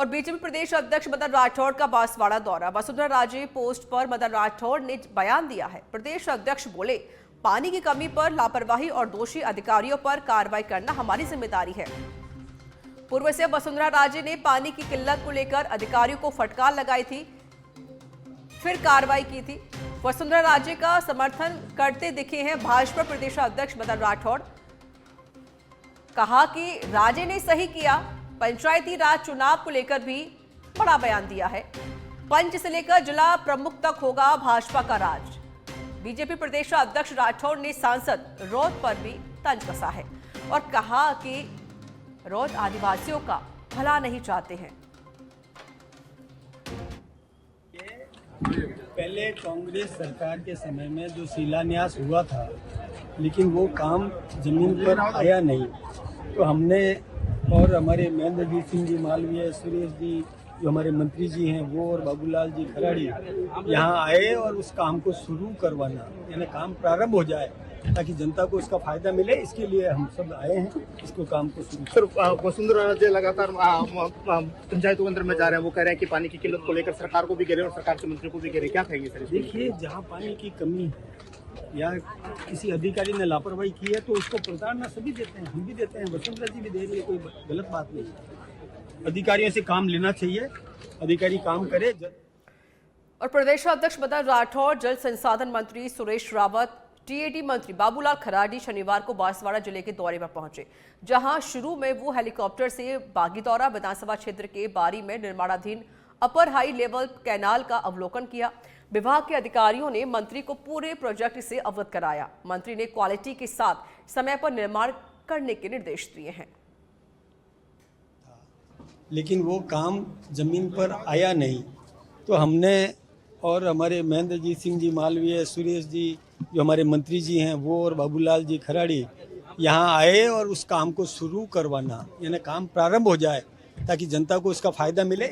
और बीजेपी प्रदेश अध्यक्ष मदन राठौड़ का बांसवाड़ा दौरा। वसुंधरा राजे पोस्ट पर मदन राठौड़ ने बयान दिया है। प्रदेश अध्यक्ष बोले, पानी की कमी पर लापरवाही और दोषी अधिकारियों पर कार्रवाई करना हमारी जिम्मेदारी है। पूर्व से वसुंधरा राजे ने पानी की किल्लत को लेकर अधिकारियों को फटकार लगाई थी, फिर कार्रवाई की थी। वसुंधरा राजे का समर्थन करते दिखे हैं भाजपा प्रदेश अध्यक्ष मदन राठौड़। कहा कि राजे ने सही किया। पंचायती राज चुनाव को लेकर भी बड़ा बयान दिया है। पंच से लेकर जिला प्रमुख तक होगा भाजपा का राज। बीजेपी प्रदेश अध्यक्ष राठौड़ ने सांसद रौत पर भी तंज कसा है और कहा कि रौत आदिवासियों का भला नहीं चाहते हैं। पहले कांग्रेस सरकार के समय में जो शिलान्यास हुआ था, लेकिन वो काम जमीन पर आया नहीं, तो हमने और हमारे महेंद्रजीत सिंह जी मालवीय, सुरेश जी जो हमारे मंत्री जी हैं वो और बाबूलाल जी खराड़ी यहाँ आए और उस काम को शुरू करवाना, यानी काम प्रारंभ हो जाए ताकि जनता को इसका फायदा मिले, इसके लिए हम सब आए हैं इसको काम को शुरू। सर, वसुंधरा राजे लगातार पंचायतों के अंदर में जा रहे हैं, वो कह रहे हैं कि पानी की किल्लत को लेकर सरकार को भी घेरे और सरकार के मंत्री को भी घेरे, क्या कहेंगे सर? देखिए, जहाँ पानी की कमी है या किसी अधिकारी ने लापरवाही की है तो उसको प्रताड़ना सभी देते हैं, हम भी देते हैं, वसुंधरा जी भी दे रही है, कोई गलत बात नहीं है। अधिकारियों से काम लेना चाहिए, अधिकारी काम करे। और प्रदेश अध्यक्ष मदन राठौड़, जल संसाधन मंत्री सुरेश रावत, टीएडी मंत्री बाबूलाल खराड़ी शनिवार को बांसवाड़ा जिले के दौरे पर पहुंचे, जहां शुरू में वो हेलीकॉप्टर से बागीदौरा विधानसभा क्षेत्र के बारी में निर्माणाधीन अपर हाई लेवल कैनाल का अवलोकन किया। विभाग के अधिकारियों ने मंत्री को पूरे प्रोजेक्ट से अवगत कराया। मंत्री ने क्वालिटी के साथ समय पर निर्माण करने के निर्देश दिए हैं। लेकिन वो काम जमीन पर आया नहीं, तो हमने और हमारे महेंद्रजीत सिंह जी मालवीय, सुरेश जी जो हमारे मंत्री जी हैं वो और बाबूलाल जी खराड़ी यहाँ आए और उस काम को शुरू करवाना, यानी काम प्रारंभ हो जाए ताकि जनता को इसका फायदा मिले।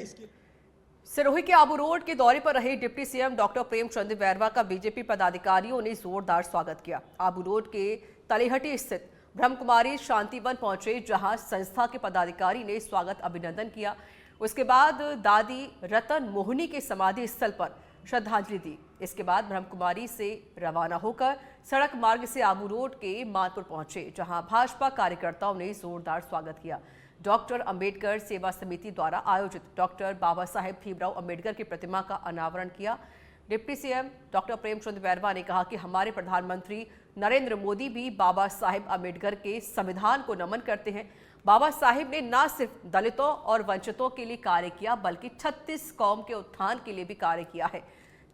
सिरोही के आबू रोड के दौरे पर रहे deputy CM doctor Premchand Bairwa का बीजेपी पदाधिकारियों ने जोरदार स्वागत किया। आबू रोड के तलेहटी स्थित ब्रह्मकुमारी शांतिवन पहुंचे, जहां संस्था के पदाधिकारी ने स्वागत अभिनंदन किया। उसके बाद दादी रतन मोहनी के समाधि स्थल पर श्रद्धांजलि दी। इसके बाद ब्रह्मकुमारी से रवाना होकर सड़क मार्ग से आबू रोड के मानपुर पहुंचे, जहां भाजपा कार्यकर्ताओं ने जोरदार स्वागत किया। डॉक्टर अंबेडकर सेवा समिति द्वारा आयोजित डॉक्टर बाबा साहेब भीमराव अंबेडकर की प्रतिमा का अनावरण किया। Deputy CM doctor Premchand Bairwa ने कहा कि हमारे प्रधानमंत्री नरेंद्र मोदी भी बाबा साहेब अंबेडकर के संविधान को नमन करते हैं। बाबा साहेब ने न सिर्फ दलितों और वंचितों के लिए कार्य किया, बल्कि 36 कौम के उत्थान के लिए भी कार्य किया है।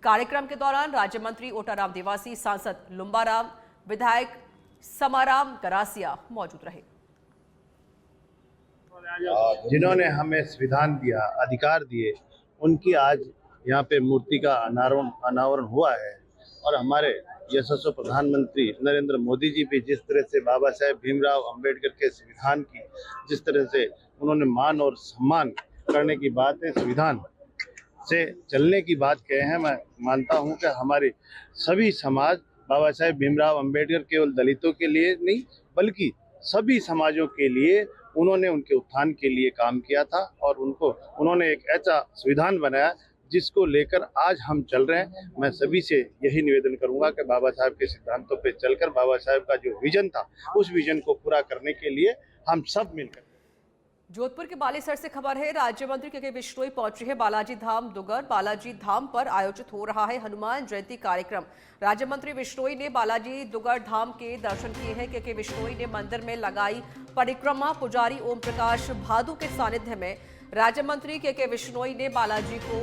कार्यक्रम के दौरान राज्य मंत्री ओटाराम देवासी, सांसद लुम्बाराम, विधायक समाराम गरासिया मौजूद रहे। जिन्होंने हमें संविधान दिया, अधिकार दिए, उनकी आज यहाँ पे मूर्ति का अनावरण हुआ है। और हमारे यशस्वी प्रधानमंत्री नरेंद्र मोदी जी भी जिस तरह से बाबा साहेब भीमराव अंबेडकर के संविधान की जिस तरह से उन्होंने मान और सम्मान करने की बात है, संविधान से चलने की बात कहे हैं, मैं मानता हूं कि हमारे सभी समाज बाबा साहेब भीमराव अंबेडकर केवल दलितों के लिए नहीं बल्कि सभी समाजों के लिए उन्होंने उनके उत्थान के लिए काम किया था और उन्होंने एक ऐसा संविधान बनाया जिसको लेकर आज हम चल रहे हैं। मैं सभी से यही निवेदन करूंगा कि बाबा साहब के सिद्धांतों पे चलकर बाबा साहब का जो विजन था उस विजन को पूरा करने के लिए हम सब मिलकर। जोधपुर के बालेसर से खबर है, राज्य मंत्री के बिश्नोई पहुंचे हैं बालाजी धाम दुगर। बालाजी धाम पर आयोजित हो रहा है हनुमान जयंती कार्यक्रम। राज्य मंत्री बिश्नोई ने बालाजी दुगर धाम के दर्शन किए हैं। के बिश्नोई ने मंदिर में लगाई परिक्रमा। पुजारी ओम प्रकाश भादु के सानिध्य में राज्य मंत्री के बिश्नोई ने बालाजी को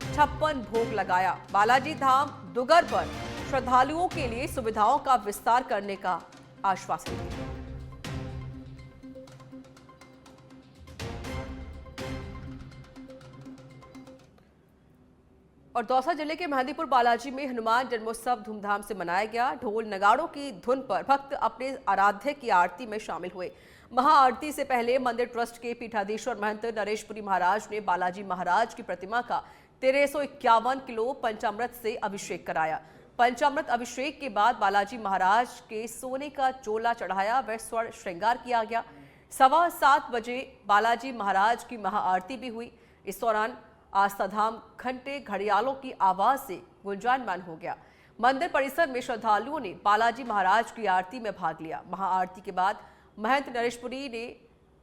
56 भोग लगाया। बालाजी धाम दुगर पर श्रद्धालुओं के लिए सुविधाओं का विस्तार करने का आश्वासन दिया। और दौसा जिले के मेहंदीपुर बालाजी में हनुमान जन्मोत्सव धूमधाम से मनाया गया। ढोल नगाड़ों की धुन पर भक्त अपने आराध्य की आरती में शामिल हुए। महाआरती से पहले मंदिर ट्रस्ट के पीठाधीश्वर महंत नरेशपुरी महाराज ने बालाजी महाराज की प्रतिमा का 1351 किलो पंचामृत से अभिषेक कराया। पंचामृत अभिषेक के बाद बालाजी महाराज के सोने का चोला चढ़ाया व स्वर्ण श्रृंगार किया गया। 7:15 बजे बालाजी महाराज की महाआरती भी हुई। इस दौरान आस्था धाम घंटे घड़ियालों की आवाज से गुंजायमान हो गया। मंदिर परिसर में श्रद्धालुओं ने बालाजी महाराज की आरती में भाग लिया। महाआरती के बाद महंत नरेशपुरी ने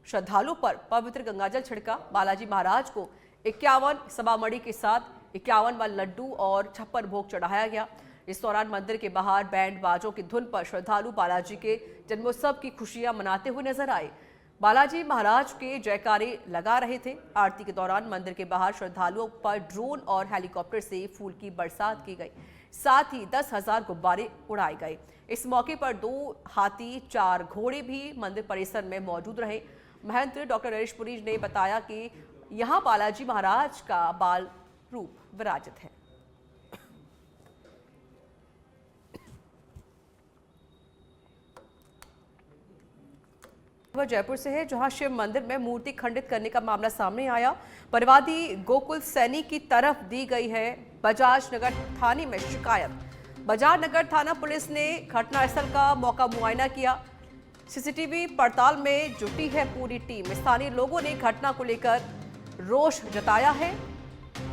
श्रद्धालुओं पर पवित्र गंगाजल छिड़का। बालाजी महाराज को 51 सबामणि के साथ 51 लड्डू और 56 भोग चढ़ाया गया। इस दौरान मंदिर के बाहर बैंड बाजों की धुन पर श्रद्धालु बालाजी के जन्मोत्सव की खुशियां मनाते हुए नजर आए। बालाजी महाराज के जयकारे लगा रहे थे। आरती के दौरान मंदिर के बाहर श्रद्धालुओं पर ड्रोन और हेलीकॉप्टर से फूल की बरसात की गई। साथ ही 10,000 गुब्बारे उड़ाए गए। इस मौके पर 2 हाथी 4 घोड़े भी मंदिर परिसर में मौजूद रहे। महंत डॉक्टर नरेशपुरी ने बताया कि यहाँ बालाजी महाराज का बाल रूप विराजित है। वह जयपुर से है, जहां शिव मंदिर में मूर्ति खंडित करने का मामला सामने आया। परिवादी गोकुल सैनी की तरफ दी गई है बजाज नगर थाने में शिकायत। बजाज नगर थाना पुलिस ने घटनास्थल का मौका मुआयना किया। सीसीटीवी पड़ताल में जुटी है पूरी टीम। स्थानीय लोगों ने घटना को लेकर रोष जताया है।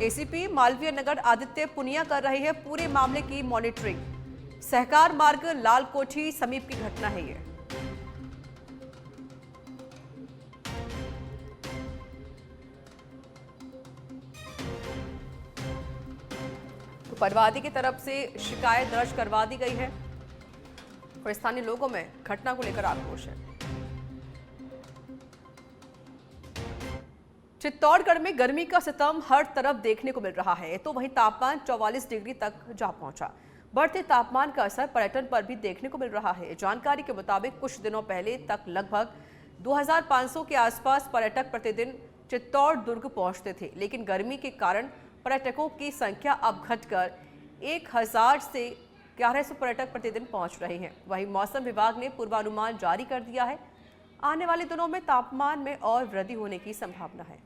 एसीपी मालवीय नगर आदित्य पुनिया कर रहे हैं पूरे मामले की मॉनिटरिंग। सहकार मार्ग लाल कोठी समीप की घटना है ये। परिवादी की तरफ से शिकायत दर्ज करवा दी गई है और स्थानीय लोगों में घटना को लेकर आक्रोश है। चित्तौड़गढ़ में गर्मी का सितम हर तरफ देखने को मिल रहा है, तो वहीं तापमान 44 डिग्री तक जा पहुंचा। बढ़ते तापमान का असर पर्यटन पर भी देखने को मिल रहा है। जानकारी के मुताबिक कुछ दिनों पहले तक लगभग 2500 के आसपास पर्यटक प्रतिदिन चित्तौड़ दुर्ग पहुंचते थे, लेकिन गर्मी के कारण पर्यटकों की संख्या अब घटकर 1000 से 1100 पर्यटक प्रतिदिन पहुंच रहे हैं। वहीं मौसम विभाग ने पूर्वानुमान जारी कर दिया है। आने वाले दिनों में तापमान में और वृद्धि होने की संभावना है।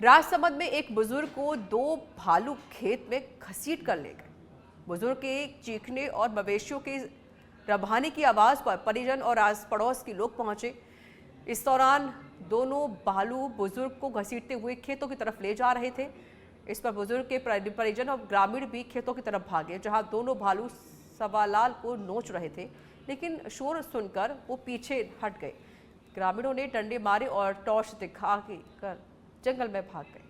राजसमंद में एक बुजुर्ग को 2 भालू खेत में घसीट कर ले गए। बुजुर्ग के चीखने और मवेशियों के रभाने की आवाज पर परिजन और आस पड़ोस के लोग पहुंचे। इस दौरान दोनों भालू बुजुर्ग को घसीटते हुए खेतों की तरफ ले जा रहे थे। इस पर बुजुर्ग के परिजन और ग्रामीण भी खेतों की तरफ भागे, जहां दोनों भालू सवालाल को नोच रहे थे, लेकिन शोर सुनकर वो पीछे हट गए। ग्रामीणों ने डंडे मारे और टॉर्च दिखाकर जंगल में भाग गए।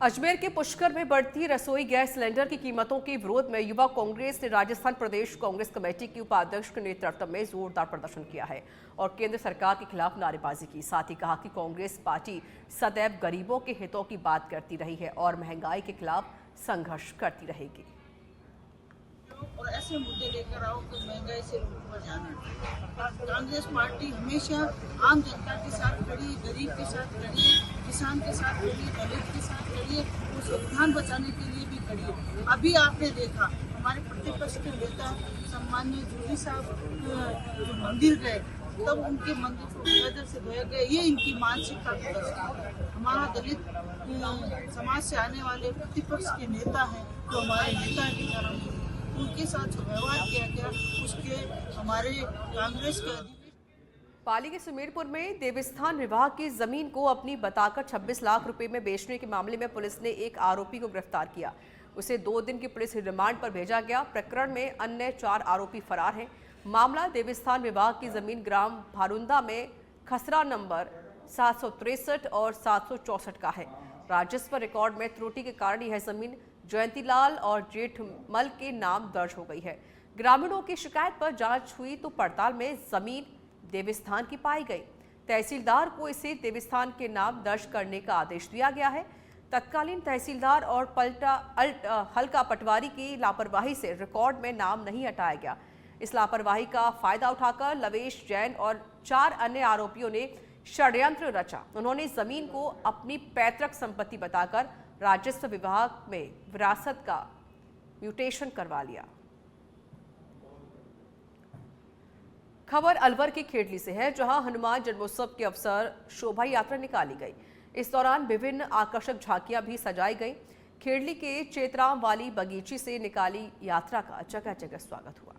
अजमेर के पुष्कर में बढ़ती रसोई गैस सिलेंडर की कीमतों के विरोध में युवा कांग्रेस ने राजस्थान प्रदेश कांग्रेस कमेटी के उपाध्यक्ष के नेतृत्व में जोरदार प्रदर्शन किया है और केंद्र सरकार के खिलाफ नारेबाजी की। साथ ही कहा कि कांग्रेस पार्टी सदैव गरीबों के हितों की बात करती रही है और महंगाई के खिलाफ संघर्ष करती रहेगी। और ऐसे मुद्दे लेकर आओ कि महंगाई से ऊपर जाना। कांग्रेस पार्टी हमेशा आम जनता के साथ खड़ी, गरीब के साथ खड़ी है, किसान के साथ खड़ी है, दलित के साथ खड़ी है, और संविधान बचाने के लिए भी खड़ी है। अभी आपने देखा हमारे प्रतिपक्ष के नेता सम्माननीय जूली साहब जो मंदिर गए, तब उनके मंदिर को नजर से धोया गया। ये इनकी मानसिकता का दर्शाता है। हमारा दलित समाज से आने वाले प्रतिपक्ष के नेता हैं, जो हमारे नेता की तरह उनके साथ जो व्यवहार किया गया, उसके हमारे कांग्रेस के पाली के सुमेरपुर में देवस्थान विभाग की जमीन को अपनी बताकर 26 लाख रुपए में बेचने के मामले में पुलिस ने एक आरोपी को गिरफ्तार किया। उसे 2 दिन की पुलिस रिमांड पर भेजा गया। प्रकरण में अन्य 4 आरोपी फरार हैं। मामला देवस्थान विभाग की जमीन ग्राम भारुंदा में खसरा नंबर 763 और 764 का है। राजस्व रिकॉर्ड में त्रुटि के कारण यह जमीन जयंतीलाल और जेठमल के नाम दर्ज हो गई है। ग्रामीणों की शिकायत पर जांच हुई तो पड़ताल में जमीन देवस्थान की पाई गई। तहसीलदार को इसे देवस्थान के नाम दर्ज करने का आदेश दिया गया है। तत्कालीन तहसीलदार और हल्का पटवारी की लापरवाही से रिकॉर्ड में नाम नहीं हटाया गया। इस लापरवाही का फायदा उठाकर लवेश जैन और 4 अन्य आरोपियों ने षड्यंत्र रचा। उन्होंने जमीन को अपनी पैतृक संपत्ति बताकर राजस्व विभाग में विरासत का म्यूटेशन करवा लिया। खबर अलवर की खेड़ली से है, जहां हनुमान जन्मोत्सव के अवसर शोभा यात्रा निकाली गई। इस दौरान विभिन्न आकर्षक झांकियां भी सजाई गई। खेड़ली के चेतराम वाली बगीची से निकाली यात्रा का जगह जगह स्वागत हुआ।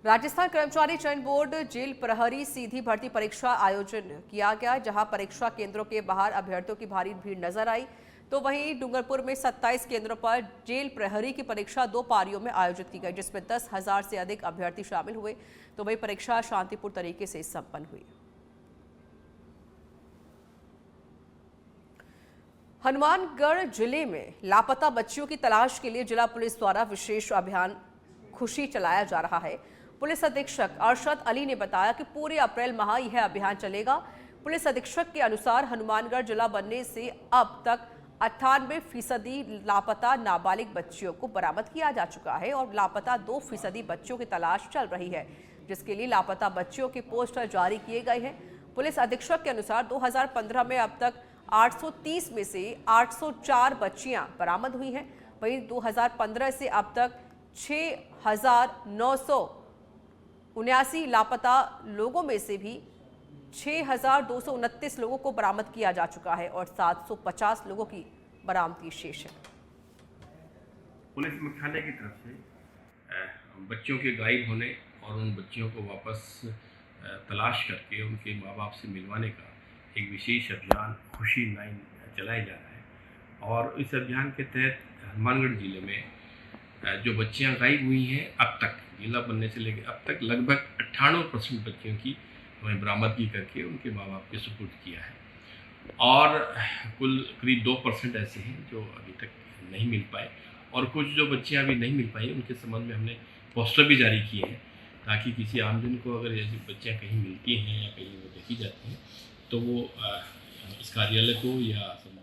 राजस्थान कर्मचारी चयन बोर्ड जेल प्रहरी सीधी भर्ती परीक्षा आयोजन किया गया, जहां परीक्षा केंद्रों के बाहर अभ्यर्थियों की भारी भीड़ नजर आई। तो वहीं डूंगरपुर में 27 केंद्रों पर जेल प्रहरी की परीक्षा 2 पारियों में आयोजित की गई, जिसमें 10,000 से अधिक अभ्यर्थी शामिल हुए। तो वहीं परीक्षा शांतिपूर्ण तरीके से संपन्न हुई। हनुमानगढ़ जिले में लापता बच्चियों की तलाश के लिए जिला पुलिस द्वारा विशेष अभियान खुशी चलाया जा रहा है। पुलिस अधीक्षक अरशद अली ने बताया कि पूरे अप्रैल माह यह अभियान चलेगा। पुलिस अधीक्षक के अनुसार हनुमानगढ़ जिला बनने से अब तक 98% लापता नाबालिग बच्चियों को बरामद किया जा चुका है और लापता 2% बच्चियों की तलाश चल रही है, जिसके लिए लापता बच्चियों के पोस्टर जारी किए गए हैं। पुलिस अधीक्षक के अनुसार 2015 में अब तक 830 में से 804 बच्चियां बरामद हुई हैं। वहीं 2015 से अब तक 6,979 लापता लोगों में से भी 6,229 लोगों को बरामद किया जा चुका है और 750 लोगों की बरामदगी शेष है। पुलिस मुख्यालय की तरफ से बच्चों के गायब होने और उन बच्चियों को वापस तलाश करके उनके माँ बाप से मिलवाने का एक विशेष अभियान खुशी 9 चलाया जा रहा है। और इस अभियान के तहत हनुमानगढ़ जिले में जो बच्चियां गायब हुई हैं, अब तक जिला बनने से लेकर अब तक लगभग 98% बच्चियों की हमें बरामदगी करके उनके माँ बाप के सुपुर्द किया है। और कुल करीब 2% ऐसे हैं जो अभी तक नहीं मिल पाए और कुछ जो बच्चियां अभी नहीं मिल पाई उनके संबंध में हमने पोस्टर भी जारी किए हैं, ताकि किसी आमजन को अगर ऐसी बच्चियां कहीं मिलती हैं या कहीं वो देखी जाती हैं तो वो इस कार्यालय को या